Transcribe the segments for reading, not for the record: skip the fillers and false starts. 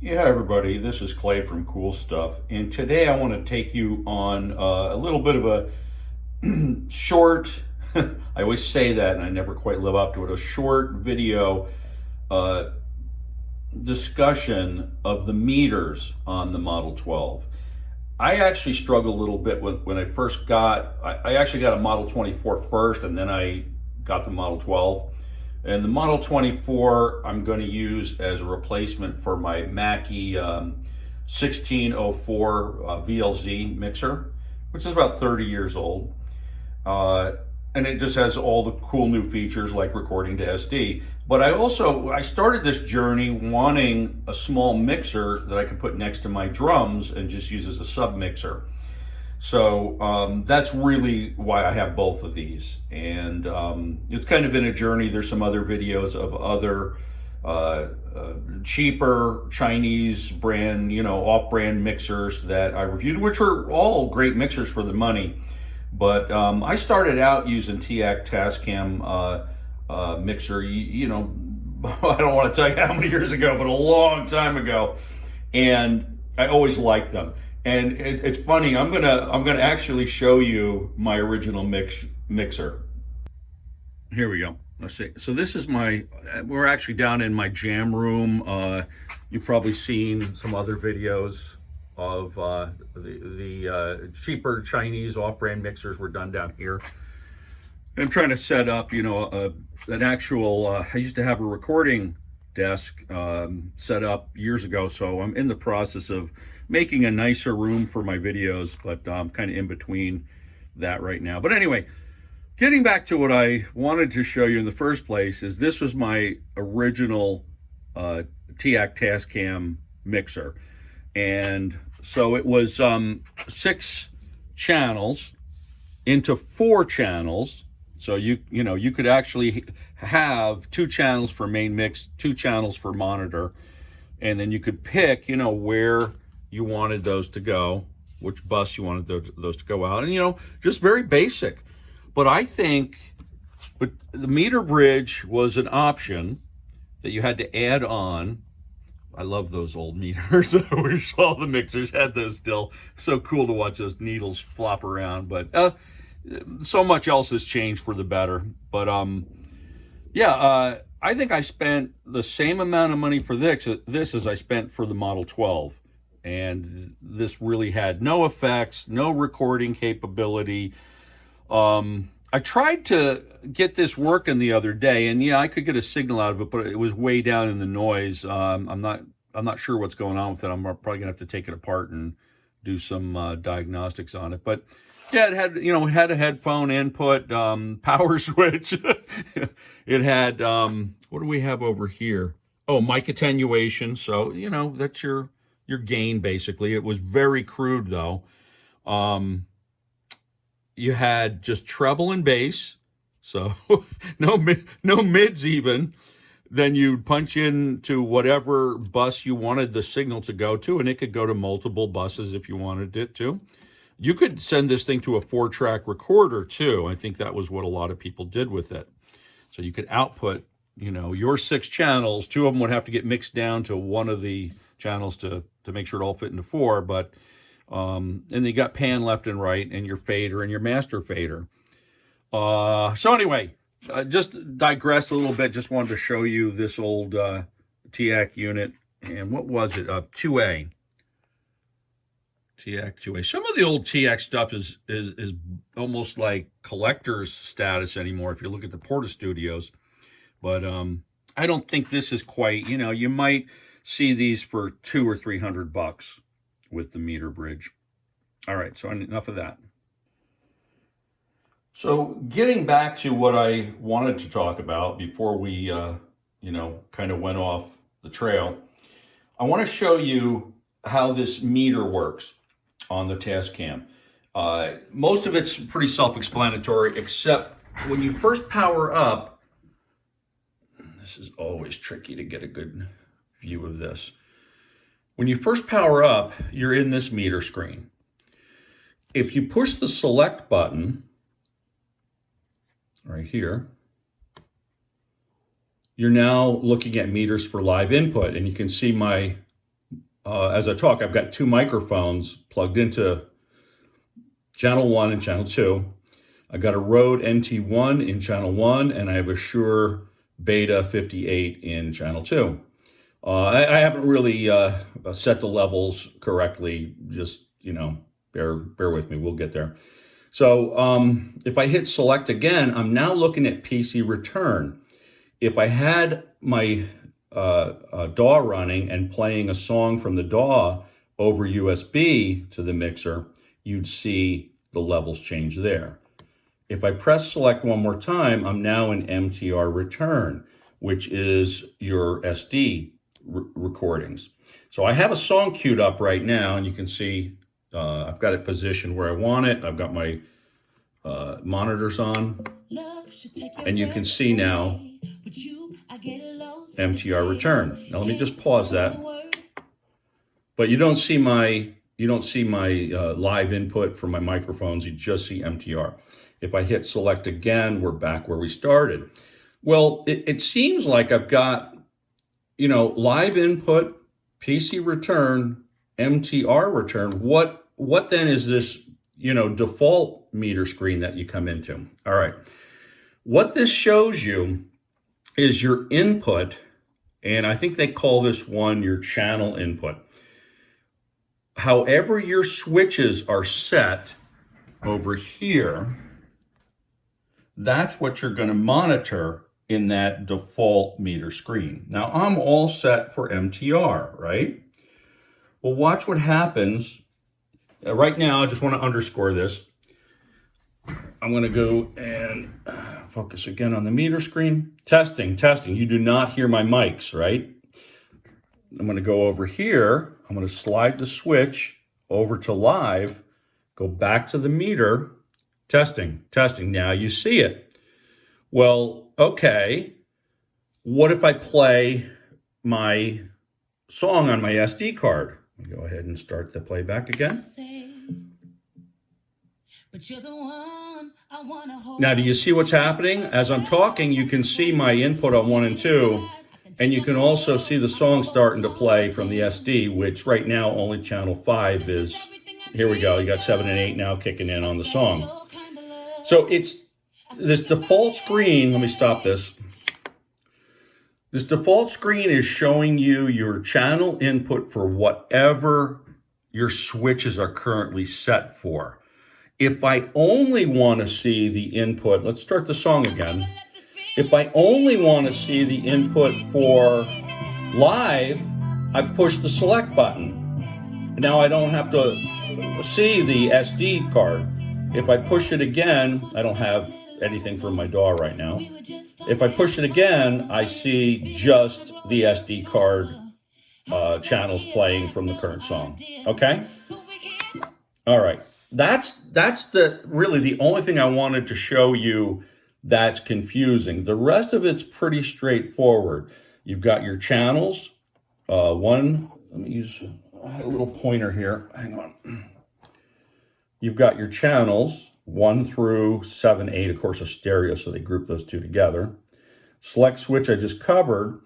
Yeah, hi everybody, this is Clay from Cool Stuff, and today I want to take you on a little bit of a short, I always say that and I never quite live up to it, a short video uh, discussion of the meters on the Model 12. I actually struggled a little bit when I first I actually got a Model 24 first, and then I got the Model 12. And the Model 24 I'm going to use as a replacement for my Mackie 1604 VLZ mixer, which is about 30 years old. Uh, and it just has all the cool new features like recording to SD. But I started this journey wanting a small mixer that I could put next to my drums and just use as a sub mixer. So that's really why I have both of these, and it's kind of been a journey. There's some other videos of other cheaper Chinese brand, off-brand mixers that I reviewed, which were all great mixers for the money. But I started out using TAC Tascam mixer, I don't want to tell you how many years ago, but a long time ago, and I always liked them. And it's funny. I'm gonna actually show you my original mixer. Here we go. Let's see. So this is we're actually down in my jam room. You've probably seen some other videos of the cheaper Chinese off-brand mixers were done down here. I'm trying to set up, an actual. I used to have a recording desk set up years ago, so I'm in the process of making a nicer room for my videos, but I'm kind of in between that right now. But anyway, getting back to what I wanted to show you in the first place is this was my original TAC Tascam mixer. And so it was 6 channels into 4 channels. So you could actually have 2 channels for main mix, 2 channels for monitor, and then you could pick, where you wanted those to go, which bus you wanted those to go out, and just very basic. But I think, the meter bridge was an option that you had to add on. I love those old meters. I wish all the mixers had those still. So cool to watch those needles flop around. But so much else has changed for the better. But I think I spent the same amount of money for this as I spent for the Model 12. And this really had no effects, no recording capability. I tried to get this working the other day, and I could get a signal out of it, but it was way down in the noise. I'm not sure what's going on with it. I'm probably gonna have to take it apart and do some diagnostics on it. But yeah, it had a headphone input, power switch. It had what do we have over here? Oh, mic attenuation. So that's your gain basically. It was very crude though. You had just treble and bass, so no mids even. Then you'd punch into whatever bus you wanted the signal to go to, and it could go to multiple buses if you wanted it to. You could send this thing to a 4-track recorder too. I think that was what a lot of people did with it. So you could output, your 6 channels. 2 of them would have to get mixed down to one of the channels to make sure it all fit into 4, but and you got pan left and right, and your fader and your master fader. So anyway, just digressed a little bit. Just wanted to show you this old TAC unit. And what was it? 2A. TAC 2A. Some of the old TAC stuff is almost like collector's status anymore if you look at the Porta Studios. But I don't think this is quite, you might see these for $200 or $300 with the meter bridge. All right, so enough of that. So getting back to what I wanted to talk about before we, kind of went off the trail, I want to show you how this meter works on the Tascam. Most of it's pretty self-explanatory, except when you first power up, this is always tricky to get a good view of this. When you first power up, you're in this meter screen. If you push the select button right here, you're now looking at meters for live input, and you can see my as I talk, I've got two microphones plugged into channel 1 and channel 2. I got a Rode NT1 in channel 1, and I have a Shure Beta 58 in channel 2. I haven't really set the levels correctly. Just, bear with me. We'll get there. So if I hit select again, I'm now looking at PC return. If I had my DAW running and playing a song from the DAW over USB to the mixer, you'd see the levels change there. If I press select one more time, I'm now in MTR return, which is your SD recordings. So I have a song queued up right now, and you can see I've got it positioned where I want it. I've got my monitors on, and you can see now MTR return. Now let me just pause that. But you don't see my live input from my microphones. You just see MTR. If I hit select again, we're back where we started. Well, it seems like I've got, live input, PC return, MTR return. What then is this, default meter screen that you come into? All right. What this shows you is your input, and I think they call this one your channel input. However your switches are set over here, that's what you're going to monitor in that default meter screen. Now, I'm all set for MTR, right? Well, watch what happens. Right now, I just want to underscore this. I'm going to go and focus again on the meter screen. Testing. You do not hear my mics, right? I'm going to go over here. I'm going to slide the switch over to live, go back to the meter. Testing. Now you see it. Well, okay. What if I play my song on my SD card? Let me go ahead and start the playback again. Now, do you see what's happening? As I'm talking, you can see my input on 1 and 2, and you can also see the song starting to play from the SD, which right now only channel 5 is. Here we go. You got 7 and 8 now kicking in on the song. So it's this default screen. Let me stop this. This default screen is showing you your channel input for whatever your switches are currently set for. If I only want to see the input, let's start the song again. If I only want to see the input for live, I push the select button. Now I don't have to see the SD card. If I push it again, I don't have anything from my DAW right now. If I push it again, I see just the SD card channels playing from the current song. Okay? All right. That's really the only thing I wanted to show you that's confusing. The rest of it's pretty straightforward. You've got your channels. Let me use a little pointer here. Hang on. You've got your channels, 1 through 7, 8, of course, a stereo, so they group those two together. Select switch I just covered.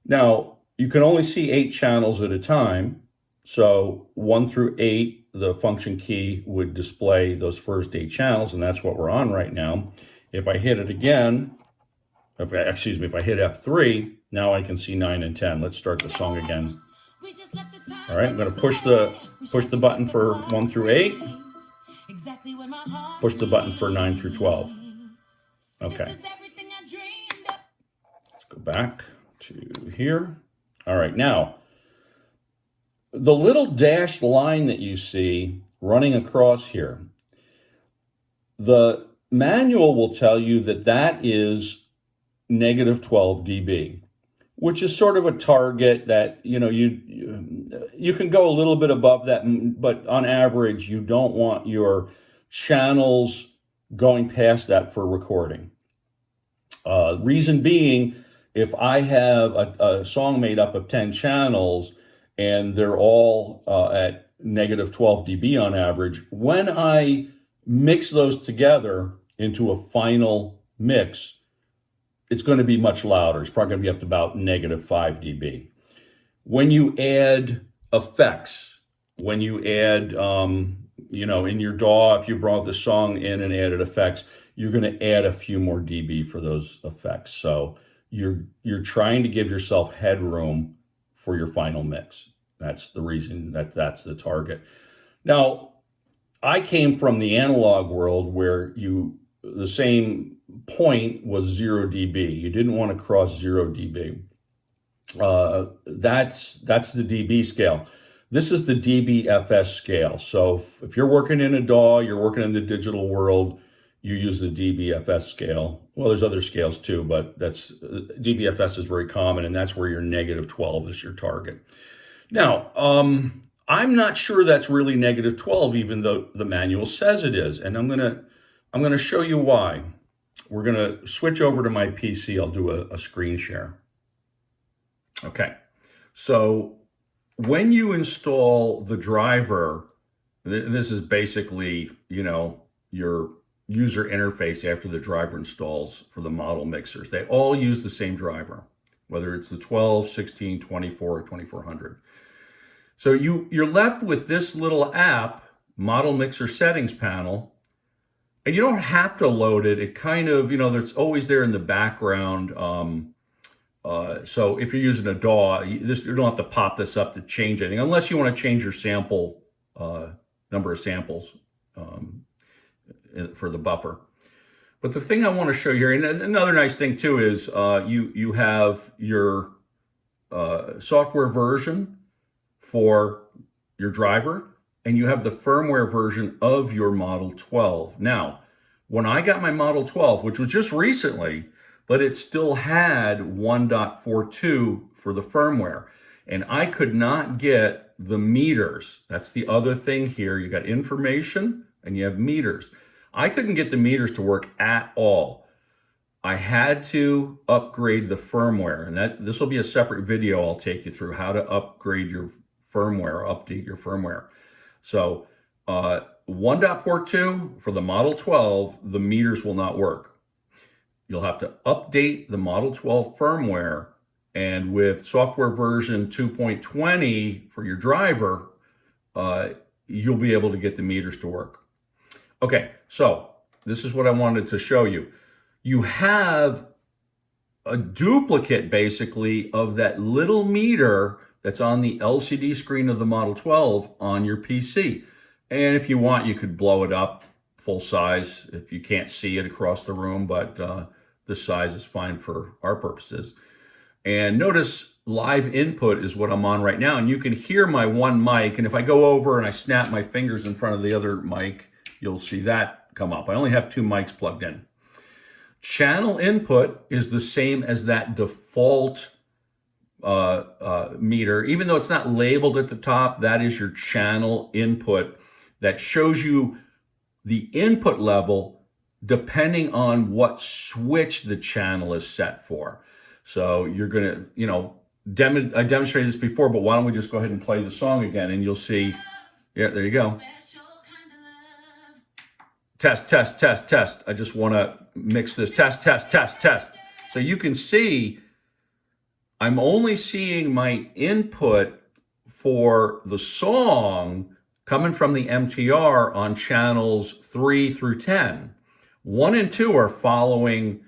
Now, you can only see 8 channels at a time. So 1 through 8, the function key would display those first 8 channels, and that's what we're on right now. If I hit it again, if I hit F3, now I can see 9 and 10. Let's start the song again. All right, I'm going to push the button for 1 through 8. Push the button for 9 through 12. Okay. Let's go back to here. All right, now, the little dashed line that you see running across here, the manual will tell you that that is negative 12 dB, which is sort of a target that, you can go a little bit above that, but on average, you don't want your channels going past that for recording. Reason being, if I have a song made up of 10 channels and they're all at negative 12 dB on average, when I mix those together into a final mix, it's going to be much louder. It's probably going to be up to about negative 5 dB. When you add effects when you add, in your DAW, if you brought the song in and added effects, you're going to add a few more dB for those effects. So you're trying to give yourself headroom for your final mix. That's the reason that's the target. Now, I came from the analog world where the same point was 0 dB. You didn't want to cross 0 dB. That's the dB scale. This is the dBFS scale. So if you're working in a DAW, you're working in the digital world, you use the dBFS scale. Well, there's other scales too, but dBFS is very common, and that's where your -12 is your target. Now, I'm not sure that's really -12, even though the manual says it is, and I'm gonna show you why. We're gonna switch over to my PC. I'll do a screen share. Okay, so when you install the driver, this is basically, your user interface after the driver installs for the model mixers. They all use the same driver, whether it's the 12, 16, 24, or 2400. So you're left with this little app, Model Mixer Settings Panel, and you don't have to load it. It kind of, there's always there in the background. So if you're using a DAW, you don't have to pop this up to change anything, unless you want to change your sample, number of samples for the buffer. But the thing I want to show you here, and another nice thing too, is you have your software version for your driver, and you have the firmware version of your Model 12. Now, when I got my Model 12, which was just recently, but it still had 1.42 for the firmware, and I could not get the meters. That's the other thing here. You got information and you have meters. I couldn't get the meters to work at all. I had to upgrade the firmware, and this will be a separate video. I'll take you through how to upgrade your firmware, update your firmware. So 1.42 for the Model 12, the meters will not work. You'll have to update the Model 12 firmware, and with software version 2.20 for your driver, you'll be able to get the meters to work. Okay, so this is what I wanted to show you. You have a duplicate, basically, of that little meter that's on the LCD screen of the Model 12 on your PC. And if you want, you could blow it up full size if you can't see it across the room, but this size is fine for our purposes. And notice live input is what I'm on right now, and you can hear my one mic, and if I go over and I snap my fingers in front of the other mic, you'll see that come up. I only have 2 mics plugged in. Channel input is the same as that default meter. Even though it's not labeled at the top, that is your channel input that shows you the input level depending on what switch the channel is set for. So you're gonna, I demonstrated this before, but why don't we just go ahead and play the song again, and you'll see, yeah, there you go. Test, test, test, test. I just want to mix this. Test, test, test, test. So you can see I'm only seeing my input for the song coming from the MTR on channels 3 through 10. 1 and 2 are following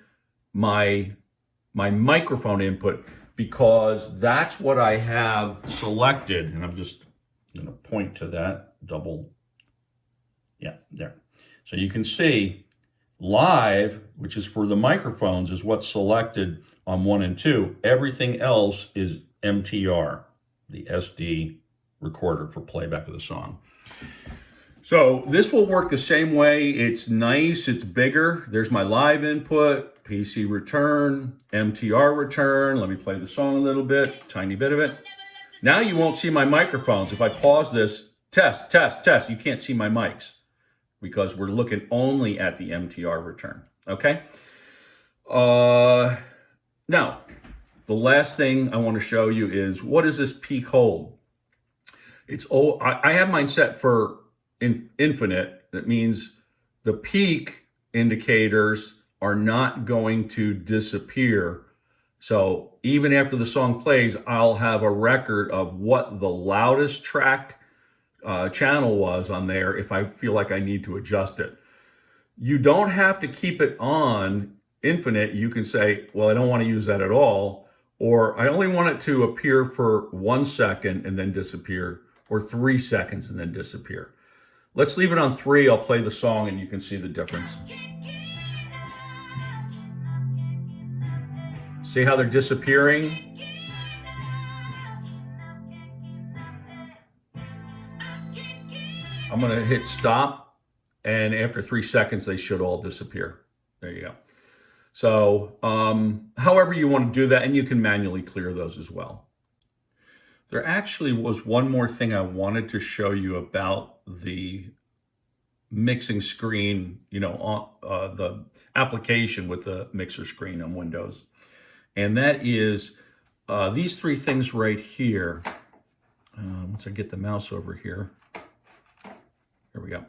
my microphone input because that's what I have selected. And I'm just going to point to that double. Yeah, there. So you can see live, which is for the microphones, is what's selected on 1 and 2. Everything else is MTR, the SD recorder for playback of the song. So this will work the same way. It's nice, it's bigger. There's my live input, PC return, MTR return. Let me play the song a little bit, tiny bit of it. Now you won't see my microphones. If I pause this, test, test, test, you can't see my mics because we're looking only at the MTR return, okay? Now, the last thing I want to show you is, what is this peak hold? I have mine set for infinite. That means the peak indicators are not going to disappear So even after the song plays, I'll have a record of what the loudest track channel was on there if I feel like I need to adjust it. You don't have to keep it on infinite. You can say, well, I don't want to use that at all, or I only want it to appear for 1 second and then disappear, or 3 seconds and then disappear. Let's leave it on 3. I'll play the song and you can see the difference. See how they're disappearing? I'm going to hit stop, and after 3 seconds, they should all disappear. There you go. So, however you want to do that, and you can manually clear those as well. There actually was one more thing I wanted to show you about the mixing screen, on the application with the mixer screen on Windows. And that is these 3 things right here. Once I get the mouse over here. Here we go.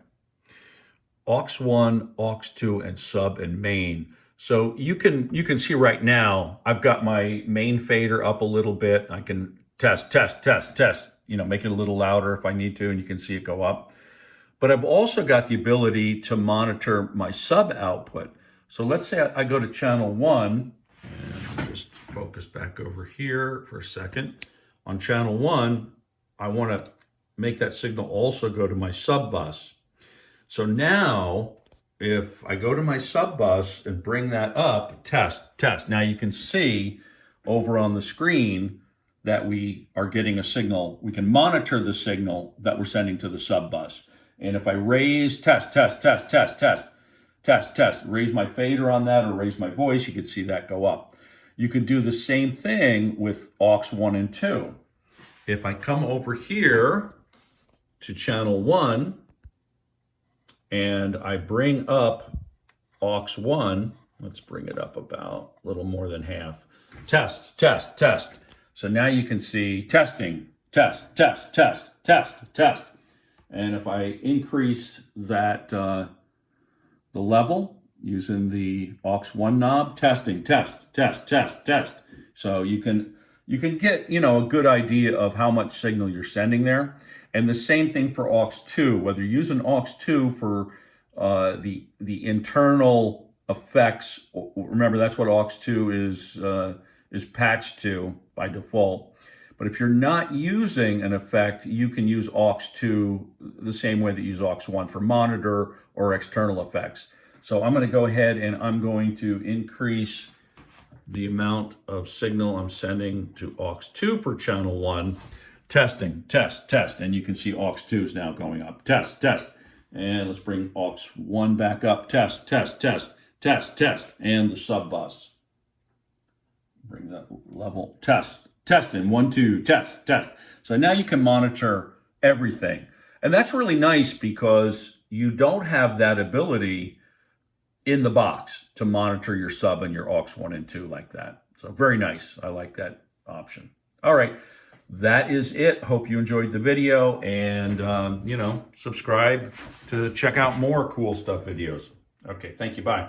aux 1, aux 2, and sub and main. So you can see right now, I've got my main fader up a little bit. I can test, make it a little louder if I need to, and you can see it go up. But I've also got the ability to monitor my sub output. So let's say I go to channel 1, and just focus back over here for a second. On channel 1, I want to make that signal also go to my sub bus. So now, if I go to my sub bus and bring that up, test. Now you can see over on the screen that we are getting a signal. We can monitor the signal that we're sending to the sub bus. And if I raise, test, raise my fader on that or raise my voice, you can see that go up. You can do the same thing with aux 1 and 2. If I come over here to channel 1, and I bring up aux 1, let's bring it up about a little more than half. Test. So now you can see testing, test. And if I increase that, the level using the aux 1 knob, testing, test. So you can get, a good idea of how much signal you're sending there. And the same thing for aux 2, whether you're using aux 2 for the internal effects. Remember, that's what aux 2 is patched to by default. But if you're not using an effect, you can use aux 2 the same way that you use aux 1 for monitor or external effects. So I'm going to go ahead and I'm going to increase the amount of signal I'm sending to aux 2 per channel 1. Testing, test. And you can see aux 2 is now going up. Test. And let's bring aux 1 back up. Test. And the sub bus. Bring that level. Testing. 1, 2, test. So now you can monitor everything. And that's really nice because you don't have that ability in the box to monitor your sub and your aux 1 and 2 like that. So very nice. I like that option. All right. That is it. Hope you enjoyed the video, and, subscribe to check out more cool stuff videos. Okay. Thank you. Bye.